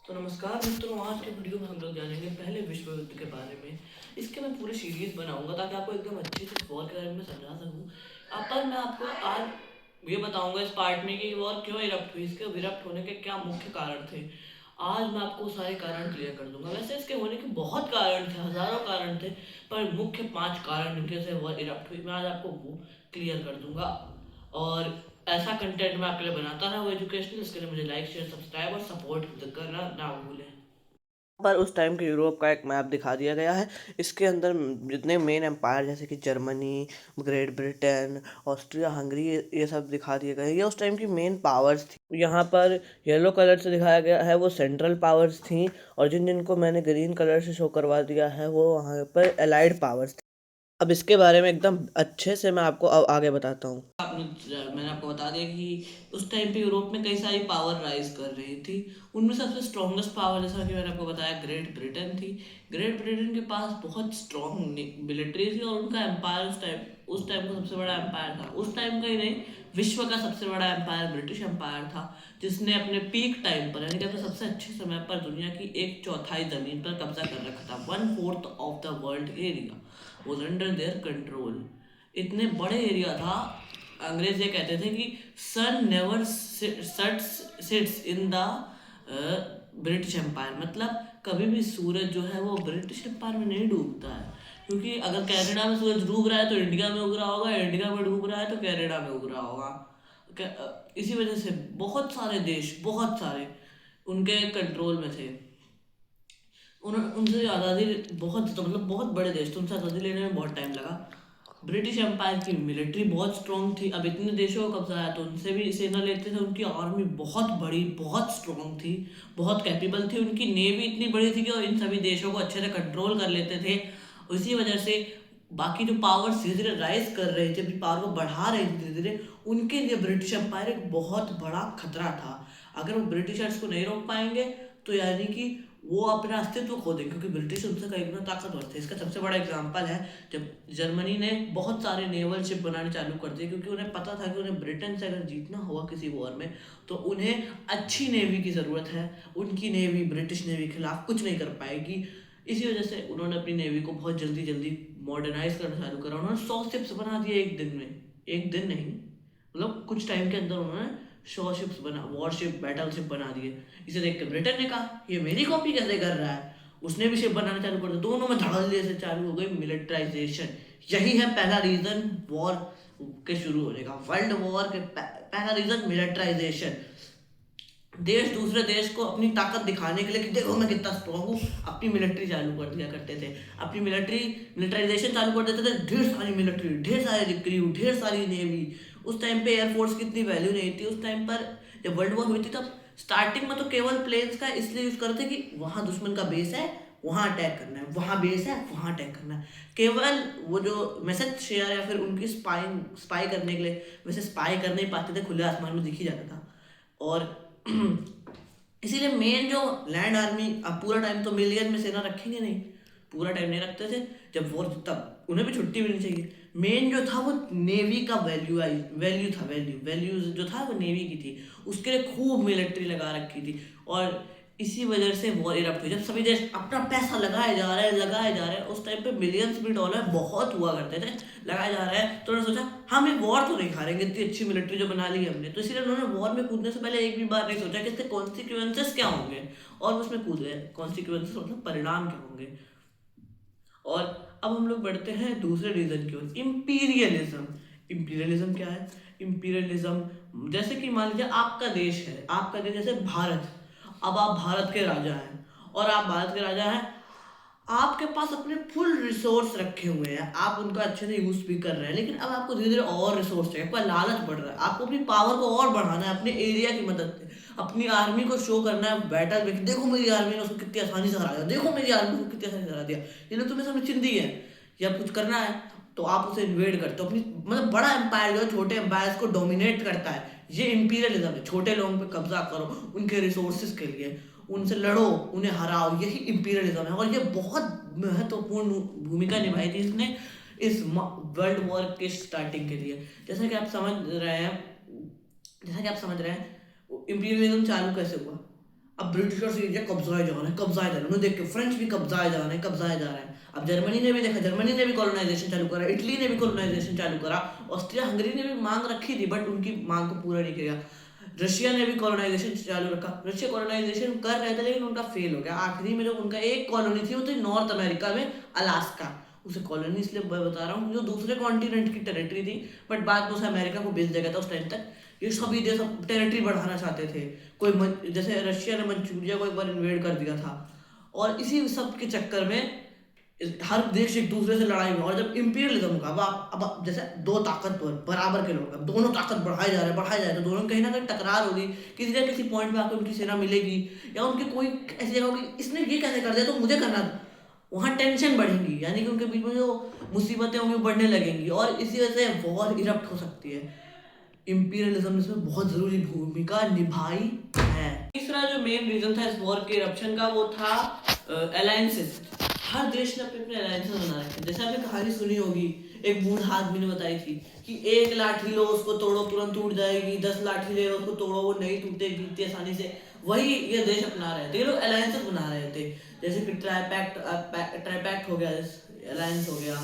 तो नमस्कार मित्रों, आज के वीडियो में हम लोग जानेंगे पहले विश्व युद्ध के बारे में। इसके मैं पूरे सीरीज बनाऊंगा ताकि आपको एकदम अच्छे से इस वॉर के बारे में समझा सकूं। अब पर मैं आपको आज ये बताऊंगा इस पार्ट में कि वॉर क्यों इरप्ट हुई, इसके इरप्ट होने के क्या मुख्य कारण थे। आज मैं आपको सारे कारण क्लियर कर दूंगा। वैसे इसके होने के बहुत कारण थे, हजारों कारण थे, पर मुख्य 5 कारण जिनके से वॉर इरप्ट हुई मैं आज आपको वो क्लियर कर दूंगा। और ऐसा कंटेंट मैं आपके लिए बनाता रहा वो एजुकेशनल, इसके लिए मुझे लाइक शेयर सब्सक्राइब और सपोर्ट करना ना भूलें। पर उस टाइम के यूरोप का एक मैप दिखा दिया गया है। इसके अंदर जितने मेन एम्पायर जैसे कि Germany, great Britain, Austria Hungary, ये सब दिखा दिए गए हैं। ये उस टाइम की मेन पावर्स थी। यहाँ पर येलो कलर से दिखाया गया है वो सेंट्रल पावर्स थी, और जिन जिनको मैंने ग्रीन कलर से शो करवा दिया है वो वहाँ पर एलाइड पावर्स थी। अब इसके बारे में एकदम अच्छे से मैं आपको अब आगे बताता हूँ। मैंने आपको बता दिया कि उस टाइम पे यूरोप में कई सारी पावर राइज कर रही थी। उनमें सबसे स्ट्रॉन्गेस्ट पावर, जैसा कि मैंने आपको बताया, ग्रेट ब्रिटेन थी। ग्रेट ब्रिटेन के पास बहुत स्ट्रॉन्ग मिलिट्री थी और उनका एम्पायर उस टाइम का सबसे बड़ा एम्पायर था। उस टाइम का ही नहीं, विश्व का सबसे बड़ा एम्पायर ब्रिटिश एम्पायर था, जिसने अपने पीक टाइम पर यानी कि अपने सबसे अच्छे समय पर दुनिया की 1/4 जमीन पर कब्जा कर रखा था। 1/4 of the world area was under their control. इतने बड़े एरिया था, अंग्रेज ये कहते थे कि sun never sits in the British empire, मतलब कभी भी सूरज जो है वो ब्रिटिश एम्पायर में नहीं डूबता है। क्योंकि अगर कनाडा में सूरज डूब रहा है तो इंडिया में उग रहा होगा, इंडिया में डूब रहा है तो कनाडा में उग रहा होगा। इसी वजह से बहुत सारे देश, बहुत सारे उनके कंट्रोल में थे। उनसे आज़ादी बहुत, तो मतलब बहुत बड़े देश थे, उनसे आज़ादी लेने में बहुत टाइम लगा। ब्रिटिश एम्पायर की मिलिट्री बहुत स्ट्रांग थी। अब इतने देशों का कब्जा है तो उनसे भी सेना लेते थे। उनकी आर्मी बहुत बड़ी, बहुत स्ट्रांग थी, बहुत कैपेबल थी। उनकी नेवी इतनी बड़ी थी कि वो इन सभी देशों को अच्छे से कंट्रोल कर लेते थे। उसी वजह से बाकी जो पावर धीरे धीरे राइज कर रहे थे, अपनी पावर को बढ़ा रहे थे धीरे धीरे, उनके लिए ब्रिटिश एम्पायर एक बहुत बड़ा खतरा था। अगर वो ब्रिटिशर्स को नहीं रोक पाएंगे तो यानी कि वो अपना अस्तित्व खो देंगे, क्योंकि ब्रिटिश उनसे कई गुना ताकतवर थे। इसका सबसे बड़ा एग्जाम्पल है जब जर्मनी ने बहुत सारे नेवल शिप बनाने चालू कर दिए, क्योंकि उन्हें पता था कि उन्हें ब्रिटेन से अगर जीतना हुआ किसी वॉर में तो उन्हें अच्छी नेवी की ज़रूरत है। उनकी नेवी ब्रिटिश नेवी के खिलाफ कुछ नहीं कर पाएगी। इसी वजह से उन्होंने अपनी नेवी को बहुत जल्दी जल्दी मॉडर्नाइज करना चालू करा। उन्होंने 100 शिप्स बना दिए एक दिन में। एक दिन नहीं, मतलब कुछ टाइम के अंदर उन्होंने 100 शिप्स बना, वॉरशिप, बैटल शिप बना दिए। इसे देख के ब्रिटेन ने कहा ये मेरी कॉपी कैसे कर रहा है, उसने भी शिप बनाना चालू कर दिया। दोनों में धड़ल्ले से चालू हो गई मिलिटराइजेशन। यही है पहला रीजन वॉर के शुरू होने का। वर्ल्ड वॉर के पहला रीजन मिलिटराइजेशन। देश दूसरे देश को अपनी ताकत दिखाने के लिए कि देखो मैं कितना स्ट्रॉन्ग हूँ, अपनी मिलिट्री चालू कर दिया करते थे। अपनी मिलिटराइजेशन चालू कर देते थे। ढेर सारी मिलिट्री, ढेर सारे रिक्रूट, ढेर सारी नेवी। उस टाइम पे एयरफोर्स की इतनी वैल्यू नहीं थी। उस टाइम पर जब वर्ल्ड वॉर हुई थी तब स्टार्टिंग में तो केवल प्लेन्स का इसलिए यूज करते कि वहाँ दुश्मन का बेस है, वहाँ अटैक करना है, वहाँ बेस है, वहाँ अटैक करना है। केवल वो जो मैसेज शेयर या फिर उनकी स्पाई करने के लिए, वैसे स्पाई कर नहीं पाते थे, खुले आसमान में दिख ही जाता था। और इसीलिए मेन जो लैंड आर्मी, अब पूरा टाइम तो मिलियन में सेना रखेंगे नहीं, पूरा टाइम नहीं रखते थे। जब वॉर, तब उन्हें भी छुट्टी मिलनी चाहिए। मेन जो था वो नेवी का वैल्यू जो था वो नेवी की थी। उसके लिए खूब मिलिट्री लगा रखी थी, और इसी वजह से वॉर इरप्ट हुई। जब सभी देश अपना पैसा लगाए जा रहे हैं, उस टाइम पे मिलियंस भी डॉलर बहुत हुआ करते थे, लगाए जा रहे हैं, तो उन्होंने सोचा हम ये वॉर तो नहीं हारेंगे, इतनी अच्छी मिलिट्री जो बना ली है हमने। तो इसीलिए उन्होंने वॉर में कूदने से पहले एक भी बार नहीं सोचा कि इसके कॉन्सिक्वेंसेस क्या होंगे, और उसमें कूद गए। कॉन्सिक्वेंसेस मतलब परिणाम क्या होंगे। और अब हम लोग बढ़ते हैं दूसरे रीजन की ओर, इंपीरियलिज्म। इंपीरियलिज्म क्या है? इंपीरियलिज्म जैसे कि मान लीजिए आपका देश है, आपका देश जैसे भारत। अब आप भारत के राजा हैं, और आप भारत के राजा हैं, आपके पास अपने फुल रिसोर्स रखे हुए हैं, आप उनका अच्छे से यूज भी कर रहे हैं, लेकिन अब आपको धीरे धीरे और रिसोर्स चाहिए, आपका लालच बढ़ रहा है, आपको अपनी पावर को और बढ़ाना है अपने एरिया की मदद से। अपनी आर्मी को शो करना है बैटल में, देखो मेरी आर्मी ने उसको कितनी आसानी से हरा दिया, देखो मेरी आर्मी को कितनी आसानी से हरा दिया। ये लोग तुम्हें सामने चिंदी है, या कुछ करना है तो आप उसे इन्वेड करते हो। अपनी मतलब बड़ा एम्पायर जो है छोटे एम्पायर्स को डोमिनेट करता है, ये इंपीरियलिज्म है। छोटे लोगों पे कब्जा करो उनके रिसोर्सेज के लिए, उनसे लड़ो, उन्हें हराओ, यही इंपीरियलिज्म है। और ये बहुत महत्वपूर्ण भूमिका निभाई थी इसने इस वर्ल्ड वॉर के स्टार्टिंग के लिए। जैसा कि आप समझ रहे हैं, इंपीरियलिज्म चालू कैसे हुआ। अब ब्रिटिशर्स एरिया कब्जाए जा रहे हैं, कब्जाए जा रहे हैं, उन्हें देख के फ्रेंच भी कब्जाए जा रहे हैं, कब्जाए जा रहे हैं। अब जर्मनी ने भी देखा, जर्मनी ने भी कॉलोनाइजेशन चालू करा, इटली ने भी कॉलोनाइजेशन चालू करा, ऑस्ट्रिया हंगरी ने भी मांग रखी थी बट उनकी मांग को पूरा नहीं किया। रशिया ने भी कॉलोनाइजेशन चालू रखा, रशिया कॉलोनाइजेशन कर रहे थे लेकिन उनका फेल हो गया। आखिरी में जो उनका एक कॉलोनी थी वो थी नॉर्थ अमेरिका में, अलास्का। उसे कॉलोनी इसलिए बता रहा हूँ जो दूसरे कॉन्टिनेंट की टेरिटरी थी, बट बाद में उसे अमेरिका को भेज दिया गया था उस टाइम तक। ये सभी देश टेरिटरी बढ़ाना चाहते थे। जैसे रशिया ने मंचूरिया को एक बार इन्वेड कर दिया था, और इसी सब के चक्कर में हर देश एक दूसरे से लड़ाई में। और जब इंपीरियलिज्म का अब जैसे दो ताकतवर बराबर के लोग, अब दोनों ताकत बढ़ाए जा रहे हैं, तो दोनों में कहीं ना कहीं टकरार होगी, किसी ना किसी पॉइंट पे आकर उनकी सेना मिलेगी, या उनकी कोई ऐसी जगह होगी इसने ये कैसे कर दिया तो मुझे करना था, वहाँ टेंशन बढ़ेगी, यानी कि उनके बीच में जो मुसीबतें होंगी बढ़ने लगेंगी, और इसी वजह से वॉर इरप्ट हो सकती है। इंपीरियलिज्म ने इसमें बहुत जरूरी भूमिका निभाई है। तीसरा जो मेन रीजन था इस वॉर के इरप्शन का वो था अलायंसेस। हर देश ने अपने अपने अलायंसेस बना रखे। जैसे आपने कहानी सुनी होगी, एक बूढ़ा आदमी ने बताई थी कि एक लाठी लो उसको तोड़ो तुरंत टूट जाएगी, 10 लाठी ले लो उसको तोड़ो वो नहीं टूटेगी इतनी आसानी से। वही ये देश अपना रहे थे, ये लोग अलायंसेस बना रहे थे। जैसे कि ट्राइपैक्ट हो गया, अलायंस हो गया,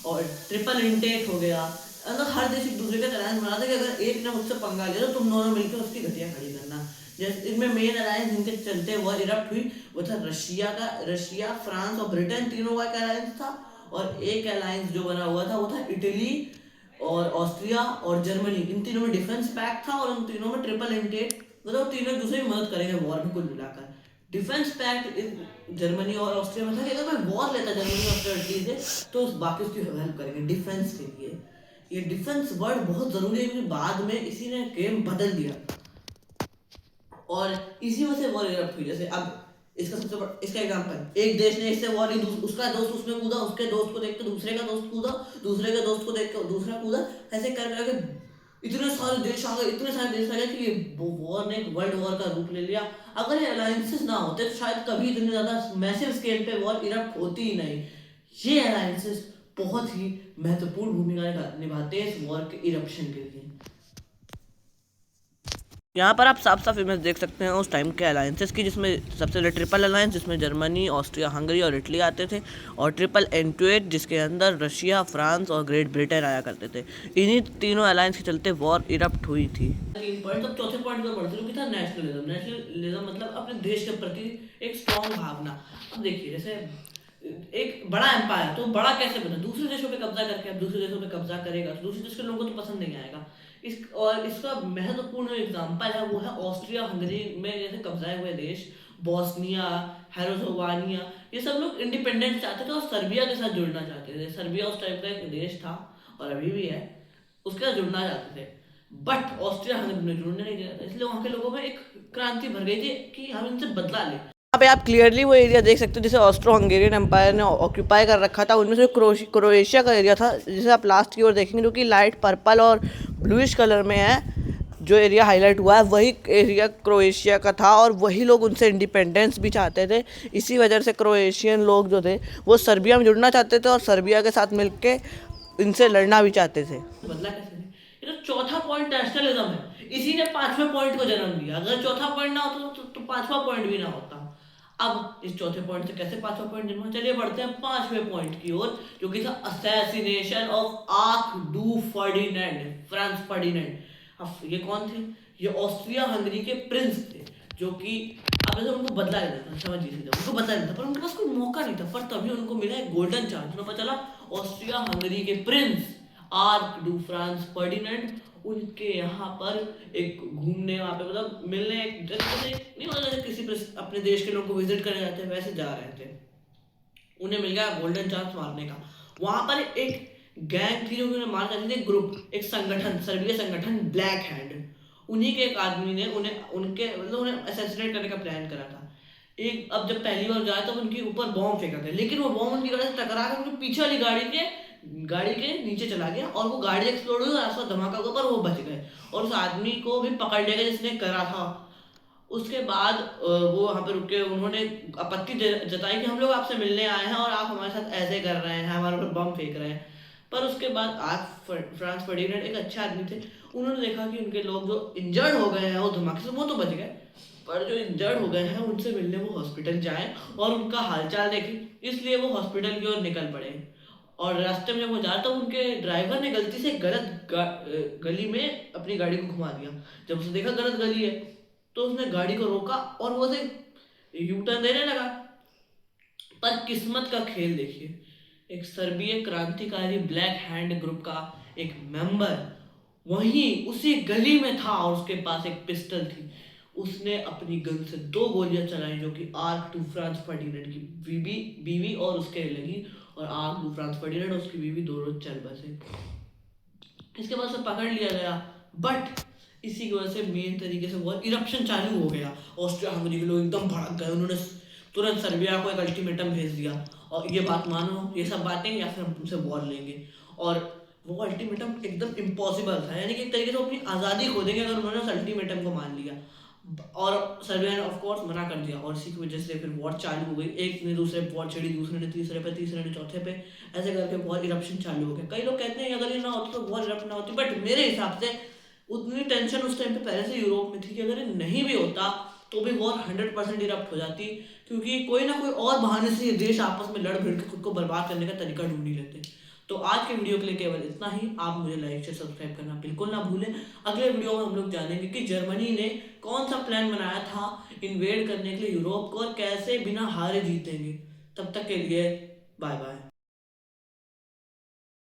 और ट्रिपल इंटेट हो गया। मतलब हर देश एक दूसरे का अलायंस बनाता है कि अगर एक ने मुझसे पंगा लिया तो तुम दोनों मिलकर उसकी घटिया खड़ी करना। जैसे इनमें मेन अलायंस जिनके चलते वॉर इरप्ट हुई वो था रशिया, फ्रांस और ब्रिटेन, तीनों का एक अलायंस था। और एक अलायंस जो बना हुआ था वो था इटली और ऑस्ट्रिया और जर्मनी। इन तीनों में डिफेंस पैक्ट था, और इन तीनों में ट्रिपल इंटेट, मतलब तीनों एक दूसरे की मदद करेंगे वॉर में कुल मिलाकर। डिफेंस पैक्ट जर्मनी और ऑस्ट्रिया में था कि अगर कोई वॉर लेता जर्मनी और ऑस्ट्रिया से तो बाकी उसकी हेल्प करेंगे डिफेंस के लिए। ये डिफेंस वर्ड बहुत जरूरी है क्योंकि बाद में इसी ने गेम बदल दिया, और इसी वजह से वॉर इरप्ट हुई। जैसे अब इसका एग्जांपल, एक देश ने इससे वॉर ली, उसका दोस्त उसमें कूदा, उसके दोस्त को देख के दूसरे का दोस्त कूदा, दूसरे के दोस्त को देख के दूसरा कूदा, ऐसे कर करके इतने सारे देश आ गए, इतने सारे देश आ गए कि ये वॉर ने एक वर्ल्ड वॉर का रूप ले लिया। अगर ये अलायंसेस ना होते तो शायद कभी इतनी ज्यादा मैसिव स्केल पे वॉर इरप्ट होती ही नहीं। ये अलायंसेस बहुत ही महत्वपूर्ण भूमिका निभाते हैं इस वॉर के इरप्शन के लिए। यहाँ पर आप साफ साफ इमेज देख सकते हैं उस टाइम के अलायंसेस की, जिसमें सबसे पहले ट्रिपल अलायंस जिसमें जर्मनी, ऑस्ट्रिया, हंगरी और इटली आते थे, और ट्रिपल एंटुएट जिसके अंदर रशिया, फ्रांस और ग्रेट ब्रिटेन आया करते थे। इन्हीं तीनों अलायंस के चलते वॉर इरप्ट हुई थी। चौथे पॉइंट पर बढ़ते लोग था नेशनलिज्म। नेशनलिज्म मतलब अपने देश के प्रति एक स्ट्रॉन्ग भावना। अब देखिए जैसे एक बड़ा एम्पायर तो बड़ा कैसे बना, दूसरे देशों पे कब्जा करके। अब दूसरे देशों पे कब्जा करेगा तो दूसरे देश के लोगों को तो पसंद नहीं आएगा। और इसका महत्वपूर्ण एग्जांपल है वो है ऑस्ट्रिया हंगरी में जैसे कब्जाए हुए देश बॉस्निया, हेर्ज़ोगिना, ये सब लोग इंडिपेंडेंस चाहते थे और सर्बिया के साथ जुड़ना चाहते थे। सर्बिया उस टाइप का एक देश था और अभी भी है, उसके साथ जुड़ना चाहते थे, बट ऑस्ट्रिया हंगरी ने जुड़ने नहीं दिया था। इसलिए वहाँ के लोगों में एक क्रांति भर गई थी कि हम इनसे बदला लें। यहाँ पे आप क्लियरली वो एरिया देख सकते हो जिसे ऑस्ट्रो हंगेरियन एम्पायर ने ऑक्यूपाई कर रखा था। उनमें से क्रोएशिया का एरिया था, जिसे आप लास्ट की ओर देखेंगे, जो कि लाइट पर्पल और ब्लूइश कलर में है। जो एरिया हाईलाइट हुआ है वही एरिया क्रोएशिया का था, और वही लोग उनसे इंडिपेंडेंस भी चाहते थे। इसी वजह से क्रोएशियन लोग जो थे वो सर्बिया में जुड़ना चाहते थे और सर्बिया के साथ मिलके इनसे लड़ना भी चाहते थे। बदला कैसे? ये तो चौथा पॉइंट नेशनलिज्म है, इसी ने पांचवें पॉइंट को जन्म दिया। अगर चौथा पॉइंट ना होता तो पांचवा पॉइंट भी ना होता। अब इस चौथे पॉइंट से कैसे पांचवा पॉइंट जन्मा, चलिए बढ़ते हैं पांचवें पॉइंट की ओर, जो कि था assassination of arc do Ferdinand, Franz Ferdinand. अब ये कौन थे? ये ऑस्ट्रिया हंगरी के प्रिंस थे, जो कि अब जैसे उनको बदला लेना था, समझिए सीधा उनको बदला लेना था, पर उनके पास कोई मौका नहीं था। पर तभी उनको मिला एक गोल्डन चांस। उन्हें पता चला ऑस्ट्रिया हंगरी के Prince arc do Franz Ferdinand उनके यहाँ पर एक घूमने, वहाँ पे मतलब मिलने, जैसे नहीं होता जैसे किसी अपने देश के लोगों को विजिट करने जाते हैं वैसे जा रहे थे। उन्हें मिल गया गोल्डन चांस मारने का। वहाँ पर एक गैंग थी जो उन्हें मार करती थी, ग्रुप, एक संगठन, सर्बिया संगठन ब्लैक हैंड। उन्हीं के एक आदमी ने उन्हें असैसिनेट करने का प्लान करा था। एक अब जब पहली बार जाए तब उनके ऊपर बॉम्ब फेंका गया, लेकिन वो बॉम्ब उनकी गाड़ी से टकरा कर उनके पीछे वाली गाड़ी के नीचे चला गया, और वो गाड़ी एक्सप्लोड हुई और आसपास धमाका हुआ, पर वो बच गए और उस आदमी को भी पकड़ लिया गया जिसने करा था। उसके बाद वो वहाँ पे रुके, उन्होंने आपत्ति जताई कि हम लोग आपसे मिलने आए हैं और आप हमारे साथ ऐसे कर रहे हैं, हमारे ऊपर बम फेंक रहे हैं। पर उसके बाद आज फ्रांस फर्डिनेंड एक अच्छे आदमी थे। उन्होंने देखा कि उनके लोग जो इंजर्ड हो गए हैं वो धमाके से, वो तो बच गए, और जो इंजर्ड हो गए हैं उनसे मिलने वो हॉस्पिटल जाए और उनका हालचाल देखें, इसलिए वो हॉस्पिटल की ओर निकल पड़े। और रास्ते में जब वो जा रहा था उनके ड्राइवर ने गलती से गली में अपनी गाड़ी को घुमा दिया। जब उसने देखा गलत गली है तो उसने गाड़ी को रोका और वो से यू टर्न देने लगा। पर किस्मत का खेल देखिए, एक सर्बीय क्रांतिकारी ब्लैक हैंड ग्रुप का एक मेंबर वहीं उसी गली में था और उसके पास एक पिस्टल थी। उसने अपनी गन से 2 गोलियां चलाई जो कि आर्क टू फ्रांस फर्डिनेंड की बीवी और उसके लगी, और आर्क टू फ्रांस फर्डिनेंड और उसकी बीवी दोनों चल बसे। इसके बाद उसे पकड़ लिया गया, बट इसी की वजह से मेन तरीके से वॉर इरप्शन चालू हो गया। ऑस्ट्रिया हंगरी के लोग एकदम भड़क गए, उन्होंने तुरंत सर्बिया को एक अल्टीमेटम भेज दिया और ये बात मानो, ये सब बातें, या फिर हम तुमसे वॉर लेंगे। और वो अल्टीमेटम एकदम इम्पॉसिबल था, यानी कि एक तरीके से वो अपनी आज़ादी खो देंगे अगर उन्होंने उस अल्टीमेटम को मान लिया। और सर्बिया ने ऑफ कोर्स मना कर दिया और इसी की वजह से फिर वॉर चालू हो गई। एक ने दूसरे पे वॉर छेड़ी, दूसरे ने तीसरे पे, तीसरे ने चौथे पे, ऐसे करके वॉर इरप्शन चालू हो गया। कई लोग कहते हैं अगर ये ना होती तो वॉर इरप्ट ना होती, बट मेरे हिसाब से उतनी टेंशन उस टाइम पे पहले से यूरोप में थी कि अगर ये नहीं भी होता तो भी वॉर 100% इरप्ट हो जाती, क्योंकि कोई ना कोई और बहाने से ये देश आपस में लड़ भिड़ के खुद को बर्बाद करने का तरीका ढूंढ ही लेते। तो आज के वीडियो के लिए केवल इतना ही। आप मुझे लाइक शेयर सब्सक्राइब करना बिल्कुल ना भूलें। अगले वीडियो में हम लोग जानेंगे कि जर्मनी ने कौन सा प्लान बनाया था इन्वेड करने के लिए यूरोप को और कैसे बिना हारे जीतेंगे। तब तक के लिए बाय बाय।